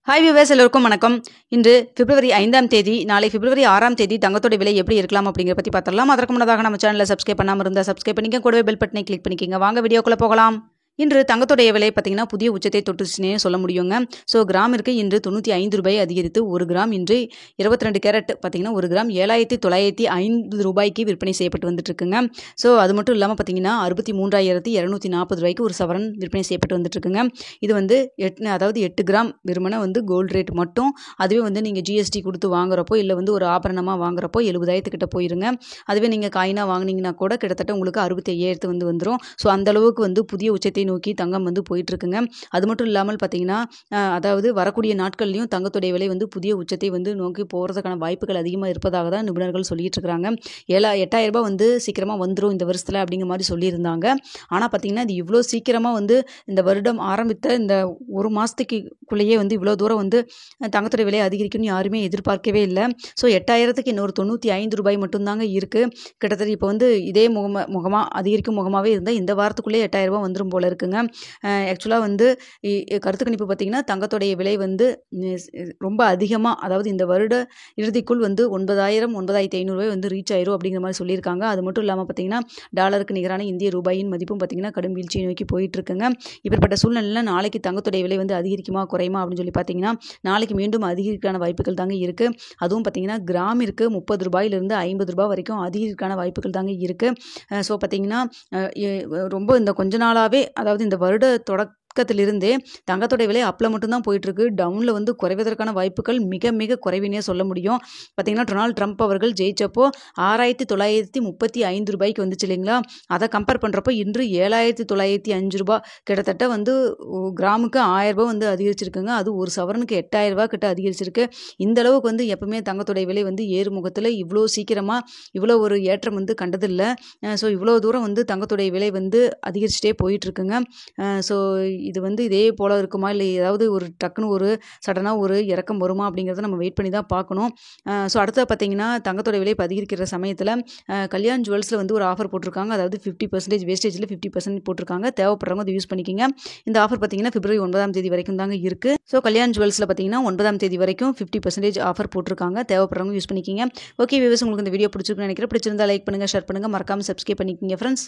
Hi viewers, எல்லோருக்கும் வணக்கம். இன்று பிப்ரவரி 5ஆம் தேதி, நாளை பிப்ரவரி 6ஆம் தேதி தங்கத்தோட விலை எப்படி இருக்கலாம் அப்படிங்கிற பற்றி பார்த்துடலாம். அதற்கு முன்னதாக நம்ம சேனலை சப்ஸ்கிரைப் பண்ணாமல் இருந்தால் சப்ஸ்கிரைப் பண்ணிக்க, கூடவே பெல் பட்டனை கிளிக் பண்ணிக்கோங்க. வாங்க வீடியோக்குள்ளே போகலாம். இன்று தங்கத்தோடைய விலை பார்த்தீங்கன்னா புதிய உச்சத்தை தொட்டுச்சுனே சொல்ல முடியுங்க. ஸோ கிராமிற்கு இன்று 95 ரூபாய் அதிகரித்து ஒரு கிராம் இன்று 22 கேரட் பார்த்தீங்கன்னா ஒரு கிராம் 7,905 ரூபாய்க்கு விற்பனை செய்யப்பட்டு வந்துட்டு இருக்குங்க. ஸோ அது மட்டும் இல்லாமல் பார்த்தீங்கன்னா 63,240 ரூபாய்க்கு ஒரு சவரன் விற்பனை செய்யப்பட்டு வந்துட்டு இருக்குங்க. இது வந்து 8 கிராம் வெறுமனே கோல்டு ரேட் மட்டும். அதுவே நீங்கள் ஜிஎஸ்டி கொடுத்து வாங்குறப்போ இல்லை ஒரு ஆபரணமாக வாங்குறப்போ 70,000 கிட்ட போயிருங்க. அதுவே நீங்கள் காயினாக வாங்கினீங்கன்னா கூட கிட்டத்தட்ட உங்களுக்கு 65,000 வந்துடும். ஸோ அந்தளவுக்கு புதிய உச்சத்தை நோக்கி தங்கம் போயிட்டு இருக்குங்க. அது மட்டும் இல்லாமல் பார்த்தீங்கன்னா அதாவது வரக்கூடிய நாட்கள்லையும் தங்கத்துடைய விலை புதிய உச்சத்தை நோக்கி போகிறதுக்கான வாய்ப்புகள் அதிகமாக இருப்பதாக தான் நிபுணர்கள் சொல்லிட்டு இருக்கிறாங்க. 8,000 ரூபாய் சீக்கிரமாக வந்துடும் இந்த வருஷத்தில் அப்படிங்கிற மாதிரி சொல்லியிருந்தாங்க. ஆனால் பார்த்தீங்கன்னா இது இவ்வளோ சீக்கிரமாக இந்த வருடம் ஆரம்பித்த இந்த ஒரு மாதத்துக்குள்ளேயே இவ்வளோ தூரம் தங்கத்துடைய விலை அதிகரிக்கும்னு யாருமே எதிர்பார்க்கவே இல்லை. ஸோ 8,000க்கு இன்னொரு 95 ரூபாய் மட்டும்தாங்க இருக்குது. கிட்டத்தட்ட இப்போ இதே முகமாக அதிகரிக்கும் முகமாகவே இருந்தால் இந்த வாரத்துக்குள்ளே 8,000 ரூபாய் வந்துடும் போல இருக்குங்க. ஆக்சுவலாக கருத்து கணிப்பு பார்த்தீங்கன்னா தங்கத்துடைய விலை ரொம்ப அதிகமாக, அதாவது இந்த வருட இறுதிக்குள் 9,000 9,500 ரூபாய் ரீச் ஆயிரும் அப்படிங்கிற மாதிரி சொல்லியிருக்காங்க. அது மட்டும் இல்லாமல் பார்த்தீங்கன்னா டாலருக்கு நிகரான இந்திய ரூபாயின் மதிப்பும் பார்த்தீங்கன்னா கடும் வீழ்ச்சியை நோக்கி போயிட்டு இருக்குங்க. இப்படிப்பட்ட சூழ்நிலையில் நாளைக்கு தங்கத்துடைய விலை அதிகரிக்குமா குறையுமா அப்படின்னு சொல்லி பார்த்தீங்கன்னா நாளைக்கு மீண்டும் அதிகரிக்கான வாய்ப்புகள் தாங்க இருக்குது. அதுவும் பார்த்தீங்கன்னா கிராமிற்கு 30 ரூபாயிலிருந்து 50 ரூபாய் வரைக்கும் அதிகரிக்கான வாய்ப்புகள் தாங்க இருக்குது. ஸோ பார்த்தீங்கன்னா ரொம்ப இந்த கொஞ்ச நாளாகவே, அதாவது இந்த வருட தொடக்கத்திலிருந்தே தங்கத்தோடைய விலை அப்பில் மட்டும்தான் போயிட்டுருக்கு. டவுனில் குறைவதற்கான வாய்ப்புகள் மிக மிக குறைவினே சொல்ல முடியும். பார்த்தீங்கன்னா டொனால்ட் ட்ரம்ப் அவர்கள் ஜெயிச்சப்போ 6,935 ரூபாய்க்கு வந்துச்சு இல்லைங்களா. அதை கம்பேர் பண்ணுறப்போ இன்று 7,905 ரூபாய், கிட்டத்தட்ட கிராமுக்கு 1,000 ரூபாய் அதிகரிச்சிருக்குங்க. அது ஒரு சவரனுக்கு 8,000 ரூபாய் கிட்ட அதிகரிச்சிருக்கு. இந்த அளவுக்கு எப்பவுமே தங்கத்தோடைய விலை ஏறுமுகத்தில் இவ்வளோ சீக்கிரமாக இவ்வளோ ஒரு ஏற்றம் கண்டதில்லை. ஸோ இவ்வளோ தூரம் தங்கத்துடைய விலை அதிகரிச்சுட்டே போயிட்டுருக்குங்க. ஸோ இது இதே போல் இருக்குமா, இல்லை ஏதாவது ஒரு டக்குன்னு ஒரு சடனாக ஒரு இறக்கம் வருமா அப்படிங்கிறத நம்ம வெயிட் பண்ணி தான் பார்க்கணும். ஸோ அடுத்தது பார்த்தீங்கன்னா தங்கத்தோட விலை அதிகரிக்கிற சமயத்தில் கல்யாண் ஜுவல்ஸில் ஒரு ஆஃபர் போட்டிருக்காங்க. அதாவது 50% வேஸ்டேஜில் 50% போட்டிருக்காங்க. தேவைப்படுறவங்க அதை யூஸ் பண்ணிக்கிங்க. இந்த ஆஃபர் பார்த்தீங்கன்னா பிப்ரவரி 9ஆம் தேதி வரைக்கும் தாங்க இருக்குது. ஸோ கல்யாண் ஜுவல்ஸில் பார்த்தீங்கன்னா 9ஆம் தேதி வரைக்கும் 50% ஆஃபர் போட்டிருக்காங்க. தேவைப்படுறவங்க யூஸ் பண்ணிக்கிங்க. ஓகே வியூவர்ஸ், உங்களுக்கு இந்த வீடியோ பிடிச்சிருக்குன்னு நினைக்கிறேன். பிடிச்சிருந்தா லைக் பண்ணுங்கள், ஷேர் பண்ணுங்கள், மறக்காமல் சப்ஸ்கிரைப் பண்ணிக்கிங்க ஃப்ரெண்ட்ஸ்.